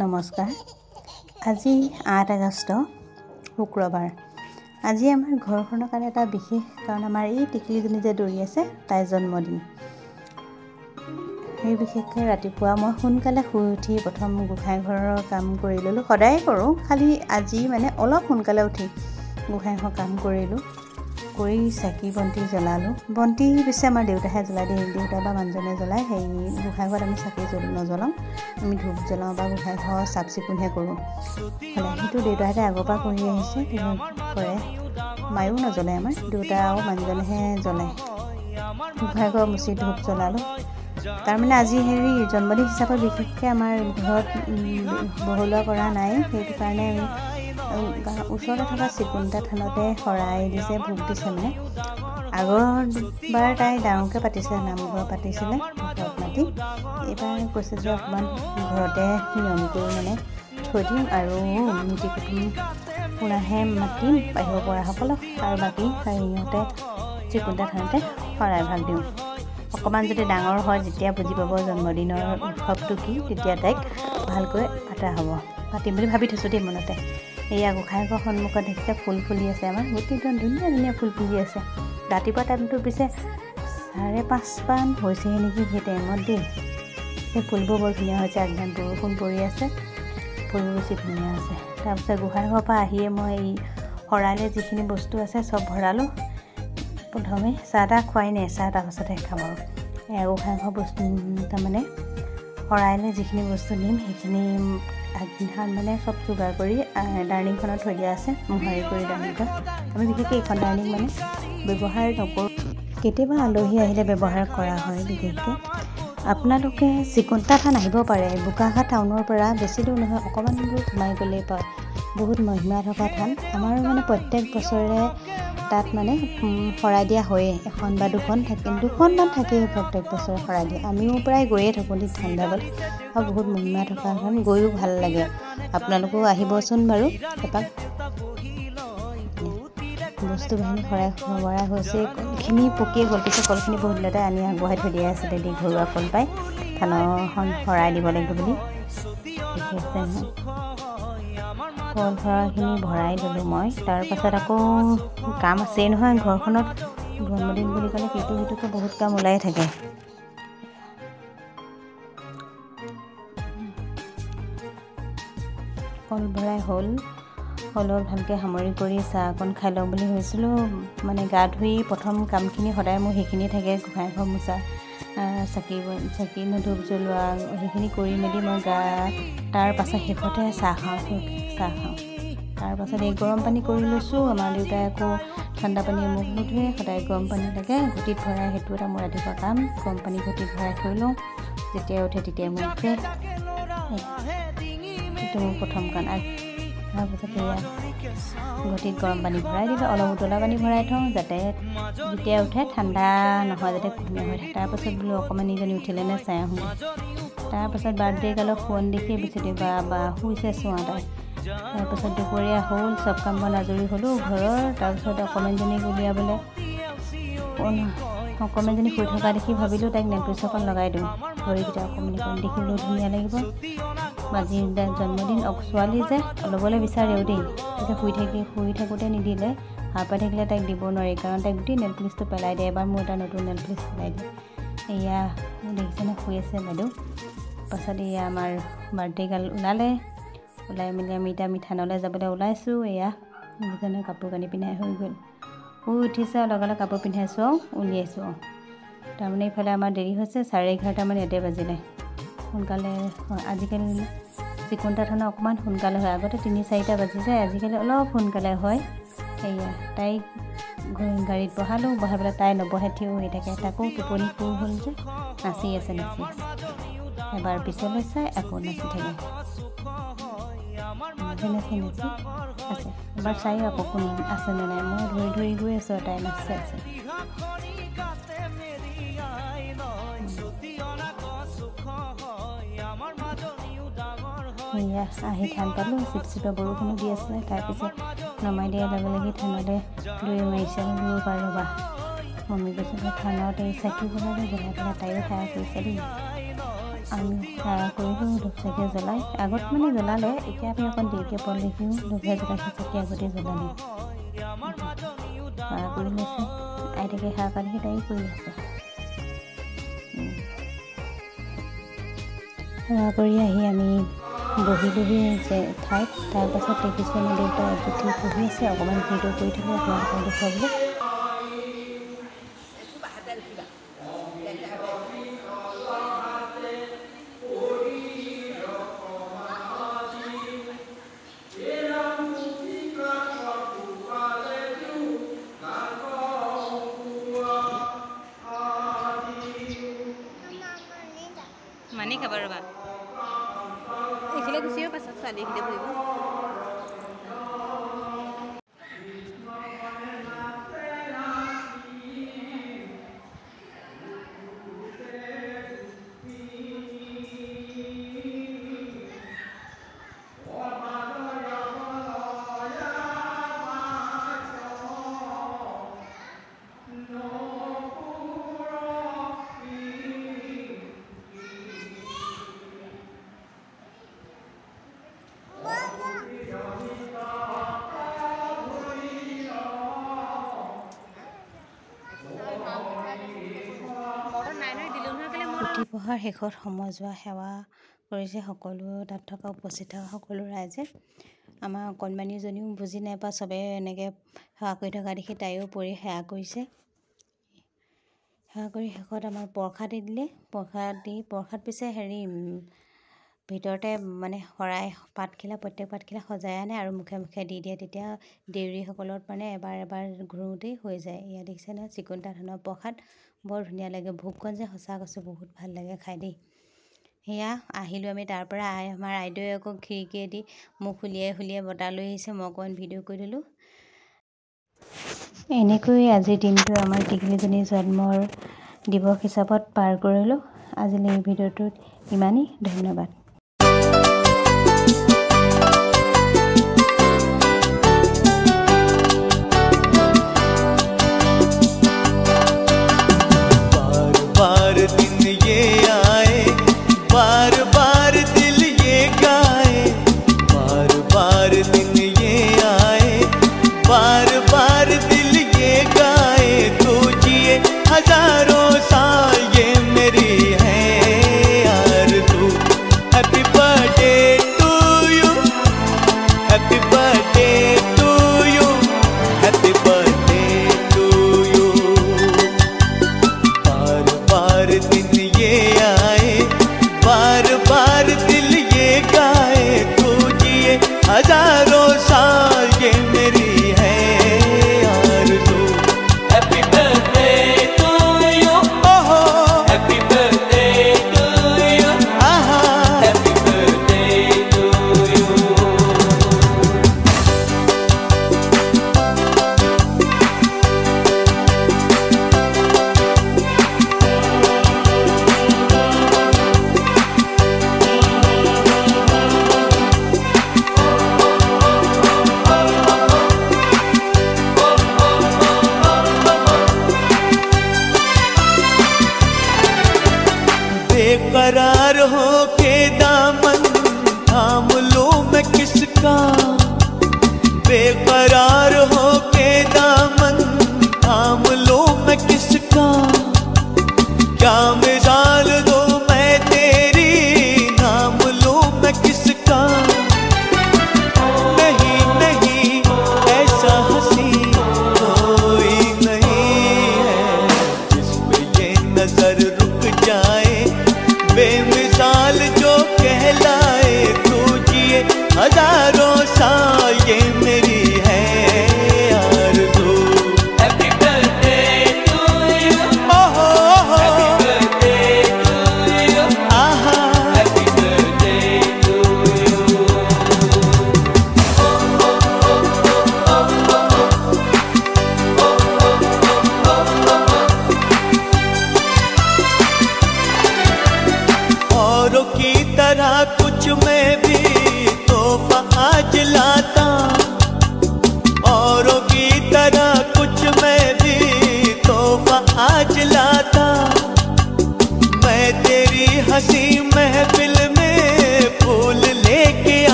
নমস্কাৰ। আজি 8 আগষ্ট শুক্ৰবাৰ। আজি আমাৰ ঘৰখনৰ কাৰণে এটা বিশেষ, কাৰণ আমাৰ এই টিকলিজনী যে দৌৰি আছে তাইৰ জন্মদিন। সেই বিশেষকৈ ৰাতিপুৱা মই সোনকালে শুই উঠি প্ৰথম গোঁসাই ঘৰৰ কাম কৰি ল'লোঁ। সদায় কৰোঁ, খালি আজি মানে অলপ সোনকালে উঠি গোঁসাই ঘৰৰ কাম কৰিলোঁ। কৰি চাকি বন্তি জ্বলালোঁ। বন্তি পিছে আমাৰ দেউতাহে জ্বলাই দিয়ে, দেউতা বা মানুহজনে জ্বলায়। সেই গোঁসাই ঘৰত আমি চাকি নজ্বলাওঁ, আমি ধূপ জ্বলাওঁ বা গোঁসাই ঘৰ চাফ চিকুণহে কৰোঁ। সেইটো দেউতাহঁতে আগৰ পৰা কৰি আহিছে, কৰে। মায়েও নজ্বলায়, আমাৰ দেউতা আৰু মানুহজনেহে জ্বলায়। গোঁসাই ঘৰ মুচি ধূপ জ্বলালোঁ। তাৰমানে আজি জন্মদিন হিচাপত বিশেষকৈ আমাৰ ঘৰত বহলোৱা কৰা নাই, সেইটো কাৰণে আমি ওচৰতে থকা চিকুণতা থানতে শৰাই দিছে, ভোগ দিছে। মানে আগৰবাৰ তাই ডাঙৰকৈ পাতিছিলে, নামঘৰ পাতিছিলে ঘৰত মাতি। এইবাৰ কৈছে যে অকণমান ঘৰতে নিয়ম কৰি মানে থৈ দিম আৰু মিতি কুটুম পুৰাহে মাতিম আহিব পৰাসকলক, আৰু বাকী সিহঁতে চিকুণতা থানতে শৰাই ভাগ দিওঁ। অকণমান যদি ডাঙৰ হয়, যেতিয়া বুজি পাব জন্মদিনৰ উৎসৱটো কি, তেতিয়া তাইক ভালকৈ পাতা হ'ব। পাতিম বুলি ভাবি থৈছোঁ দেই মনতে। এয়া গোঁসাই ঘৰৰ সন্মুখত দেখিছে ফুল ফুলি আছে, আমাৰ গোটেইজন ধুনীয়া ধুনীয়া ফুল ফুলি আছে। ৰাতিপুৱা টাইমটো পিছে 5:30 হৈছেহে নেকি সেই টাইমত দেই। সেই ফুলবোৰ বৰ ধুনীয়া হৈছে, আগদিনা বৰষুণ পৰি আছে, ফুলবোৰ বেছি ধুনীয়া আছে। তাৰপিছত গোঁসাই ঘৰৰ পৰা আহিয়ে মই এই শৰাইলৈ যিখিনি বস্তু আছে চব ভৰালোঁ। প্ৰথমে চাহ তাহ খুৱাই নাই, চাহ তাৰপাছতহে খাম আৰু। গোঁসাই ঘৰৰ বস্তু তাৰমানে শৰাইলৈ যিখিনি বস্তু নিম সেইখিনি আগদিনাখন মানে চব যোগাৰ কৰি ডাইনিংখনত থৈ দিয়া আছে, মোহাৰি কৰি ডাইনিংখন। আমি বিশেষকৈ এইখন ডাইনিং মানে ব্যৱহাৰ নকৰোঁ, কেতিয়াবা আলহী আহিলে ব্যৱহাৰ কৰা হয়। বিশেষকৈ আপোনালোকে চিকুণতা থান আহিব পাৰে, বোকাখাট টাউনৰ পৰা বেছি দূৰ নহয়, অকণমান দূৰ সোমাই গ'লেই পায়। বহুত মহিমা থকা থান। আমাৰ মানে প্ৰত্যেক বছৰে তাত মানে শৰাই দিয়া হয়েই, 1 বা 2খন থাকে, 2খনমান থাকেই প্ৰত্যেক বছৰে শৰাই দিয়ে। আমিও প্ৰায় গৈয়ে থাকোঁ ঠাণ্ডা গ'লে, আৰু বহুত মহিমা থকা থান, গৈও ভাল লাগে। আপোনালোকেও আহিবচোন বাৰু এপাক। বস্তু বাহিনী শৰাই ভৰাই হৈছে, কলখিনি পকিয়ে গ'ল, পিছত কলখিনি বহুত দিনতে আনি আগবঢ়াই থৈ দিয়া আছে দেই, ঘৰুৱা কল পাই থানৰখন শৰাই দিব লাগিব বুলি দেখিছে নহয়। কল ভৰাখিনি ভৰাই ল'লোঁ মই। তাৰপাছত আকৌ কাম আছেই নহয় ঘৰখনত, জন্মদিন বুলি ক'লে সিটোকে বহুত কাম ওলাই থাকে। কল ভৰাই হ'লত ভালকৈ সামৰি কৰি চাহ অকণ খাই লওঁ বুলি ভাবিছিলোঁ। মানে গা ধুই প্ৰথম কামখিনি সদায় মোৰ সেইখিনি থাকে, গোঁসাই ঘৰ মোচা, চাকি ধূপ জ্বলোৱা, সেইখিনি কৰি মেলি মই তাৰ পাছত শেষতে চাহ খাওঁ। তাৰপাছত এই গৰম পানী কৰি লৈছোঁ। আমাৰ দেউতাই আকৌ ঠাণ্ডা পানী মোক নুধুৱে, সদায় গৰম পানী লাগে ঘটিত ভৰাই, সেইটো এটা মোৰ ৰাতিপুৱা কাম। গৰম পানী ঘটিত ভৰাই থৈ লওঁ, যেতিয়া উঠে তেতিয়াই মোক উঠে, সেইটো মোৰ প্ৰথম কাম। তাৰপাছত এয়া ঘটিত গৰম পানী ভৰাই দিলোঁ, অলপ উতলা পানী ভৰাই থওঁ, যাতে যেতিয়া উঠে ঠাণ্ডা নহয়, যাতে কুহুমীয়া হৈ থাকে। তাৰপাছত বোলো অকণমান ইজনী উঠিলে নে চাই আহোঁ। তাৰপাছত বাৰ্থডে গালক শুৱন দেখি বেছি বা শুইছে চোৱা তাই। তাৰপাছত দুপৰীয়া হ'ল, চব কাম বন আজৰি হ'লোঁ ঘৰৰ। তাৰপিছত অকণমানজনীক উলিয়াবলৈ, অকণমানজনী শুই থকা দেখি ভাবিলোঁ তাইক নেলপলিচ অকণ লগাই দিওঁ, ভৰিকেইটা অকণমান দেখিবলৈ ধুনীয়া লাগিব। আজি জন্মদিন, ছোৱালী যে ল'বলৈ বিচাৰেও দেই, তেতিয়া শুই থাকোঁতে নিদিলে, সাৰ পাই থাকিলে তাইক দিব নোৱাৰি, কাৰণ তাইক গোটেই নেলপলিচটো পেলাই দিয়ে। এবাৰ মোৰ এটা নতুন নেলপলিচ পেলাই দিয়ে। এয়া দেখিছেনে শুই আছে বাইদেউ। পাছত এয়া আমাৰ বাৰ্থডে গাল ওলাই মেলি আমি এতিয়া থানলৈ যাবলৈ ওলাইছোঁ। এয়া দেখিছেনে কাপোৰ কানি পিন্ধাই হৈ গ'ল, শুই উঠিছে, লগে লগে কাপোৰ পিন্ধাইছোঁ আৰু উলিয়াইছোঁ আৰু। তাৰমানে এইফালে আমাৰ দেৰি হৈছে, 11:30 ইয়াতে বাজিলে। সোনকালে আজিকালি চিকুণতা থানত অকণমান সোনকালে হয়, আগতে 3-4টা বাজি যায়, আজিকালি অলপ সোনকালে হয়। এয়া তাইক গাড়ীত বহাই পেলাই তাই নবহে, থিয় হৈ থাকে। তাকো টোপনি পূৰ হ'ল যে নাচি আছে। এবাৰ পিছলৈ চাই আকৌ নাচি থাকে, নাচি আছে। এবাৰ চাই আকৌ কোন আছেনে নাই, মই ধৰি গৈ আছোঁ, তাই নাচি আছে। সেয়া আহি থান পালোঁ, চিপচিপা বৰষুণো দি আছিলে। তাৰপিছত নমাই দিয়াৰ লগে লগে থানলৈ লৈ মাৰিছে, দূৰ পৰা ৰ'বা। মম্মী কৈছিলে থানত এই চাকি জ্বলাই পেলাই তাইও সেৱা কৰিছে দেই। আমি সেৱা কৰিলোঁ ধূপ চাকি জ্বলাই। আগত মানে জ্বলালে, এতিয়া আমি অকণ দেৰিকৈ পল দেখিও ধূপ জ্বলাইছোঁ, চাকি আগতে জ্বলালোঁ। সেৱা কৰি লৈছে, আইতাকে সেৱা পালেহি তাই কৰি আছে। সেৱা কৰি আহি আমি বহিলোহি যে ঠাইত। তাৰপাছত দেখিছোঁ আমাৰ দেউতা উঠি বহি আছে, অকণমান ভিডিঅ' কৰি থ'লোঁ আপোনালোকক দেখুৱাবলৈ। মানি খাবা ৰ'বা, এইখিলে গুচিও পাছত ছোৱালী এইখিলে বহিব। পুথি পঢ়াৰ শেষত সময়জোৱা সেৱা কৰিছে সকলো, তাত থকা উপস্থিত থকা সকলো ৰাইজে। আমাৰ অকণমানীজনীও বুজি নাইপোৱা, চবেই এনেকৈ সেৱা কৰি থকা দেখি তাইও পৰি সেৱা কৰিছে। সেৱা কৰি শেষত আমাৰ প্ৰসাদ দিলে। প্ৰসাদ পিছে ভিতৰতে মানে শৰাই পাতখিলা, প্ৰত্যেক পাতখিলা সজাই আনে আৰু মুখে মুখে দি দিয়ে। তেতিয়া দেউৰীসকলত মানে এবাৰ ঘূৰোঁতেই হৈ যায়। ইয়াত দেখিছে নহয়, চিকুণতা ধানৰ প্ৰসাদ বৰ ধুনীয়া লাগে। ভোগকণ যে সঁচা কৈছোঁ বহুত ভাল লাগে খাই দেই। সেয়া আহিলোঁ আমি তাৰপৰা। আমাৰ আইদেৱে আকৌ খিৰিকীয়েদি মুখ উলিয়াই বতাহ লৈ আহিছে। মই অকণমান ভিডিঅ' কৰি দিলোঁ। এনেকৈ আজিৰ দিনটো আমাৰ টিকলিজনীৰ জন্মৰ দিৱস হিচাপত পাৰ কৰিলোঁ। আজিলৈ এই ভিডিঅ'টোত ইমানেই, ধন্যবাদ। बार दिन ये आए, बार बार दिल ये गाए, बार बार दिन ये आए, बार बार दिल ये गाए। तू जिए हजारों साल ये मेरी है आरज़ू,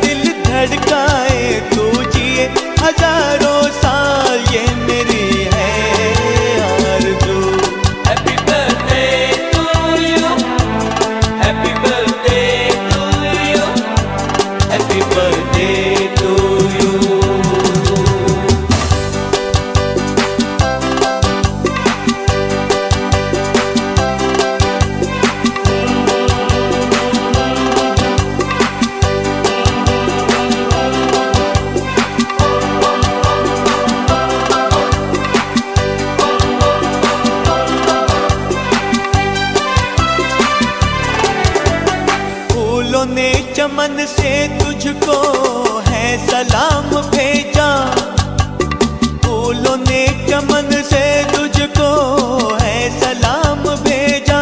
दिल धड़काए, तू जिए हजारों साल, ये मेरी है आरज़ू। Happy birthday to you, happy birthday to you, Happy birthday to you। फूलों ने चमन से तुझको है सलाम भेजा, फूलों ने चमन से तुझको है सलाम भेजा,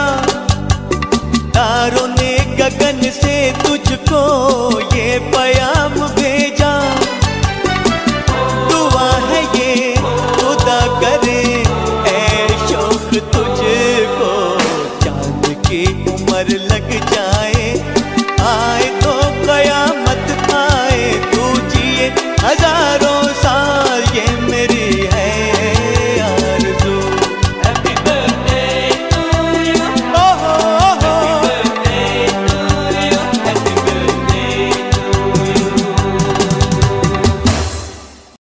तारों ने गगन से तुझको ये प्याम भेजा। दुआ है ये खुदा करे ऐ शौक तुझ